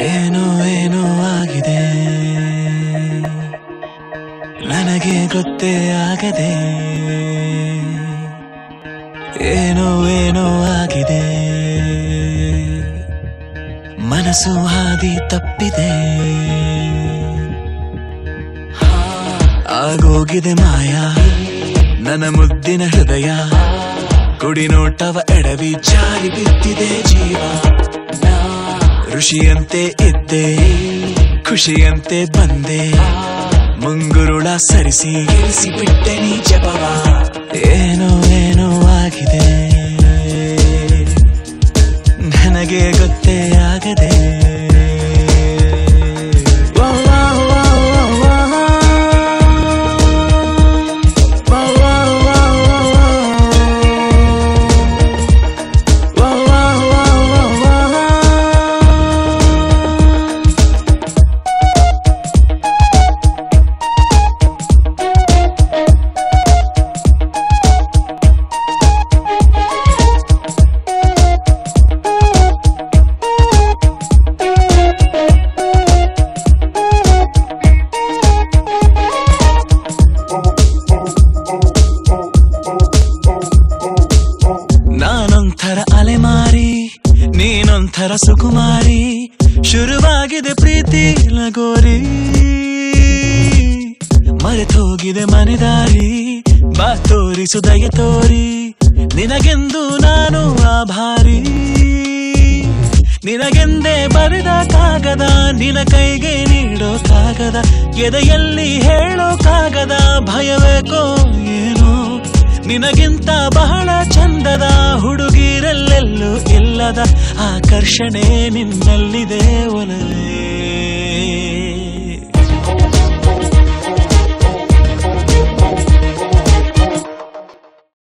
ಏನೋ ಏನೋ ಆಗಿದೆ ನನಗೆ ಗೊತ್ತೇ ಆಗದೆ ಏನೋ ಏನೋ ಆಗಿದೆ ಮನಸ್ಸು ಹಾದಿ ತಪ್ಪಿದೆ ಆಗೋಗಿದೆ ಮಾಯಾ ನನ್ನ ಮುದ್ದಿನ ಹೃದಯ ಕುಡಿ ನೋಟವ ಎಡವಿ ಜಾರಿ ಬಿದ್ದಿದೆ ಜೀವ ಋಷಿಯಂತೆ ಇದ್ದೆ ಖುಷಿಯಂತೆ ಬಂದೆ ಮುಂಗುರುಳ ಸರಿಸಿ ಇಳಿಸಿ ಬಿಟ್ಟೆ ನೀ ಜಪವ ಏನೋ ಏನೋ ಆಗಿದೆ ನನಗೆ ಗೊತ್ತೇ ಆಗದೆ ನಾನೊಂಥರ ಅಲೆಮಾರಿ ನೀನೊಂಥರ ಸುಕುಮಾರಿ ಶುರುವಾಗಿದೆ ಪ್ರೀತಿ ಲಗೋರಿ ಮರೆತೋಗಿದೆ ಮನೆದಾರಿ ಬಾ ತೋರಿಸು ದಯ ತೋರಿ ನಿನಗೆಂದು ನಾನು ಆಭಾರಿ ನಿನಗೆಂದೇ ಬರೆದ ಕಾಗದ ನಿನ ಕೈಗೆ ನೀಡೋ ಕಾಗದ ಎದೆಯಲ್ಲಿ ಹೇಳೋ ಕಾಗದ ಭಯವೇಕೋ ಏನೋ ನಿನಗಿಂತ ಬಹಳ ಚಂದದ ಹುಡುಗಿರಲ್ಲೆಲ್ಲೂ ಇಲ್ಲದ ಆಕರ್ಷಣೆ ನಿನ್ನಲ್ಲಿದೆ ಒಲವೇ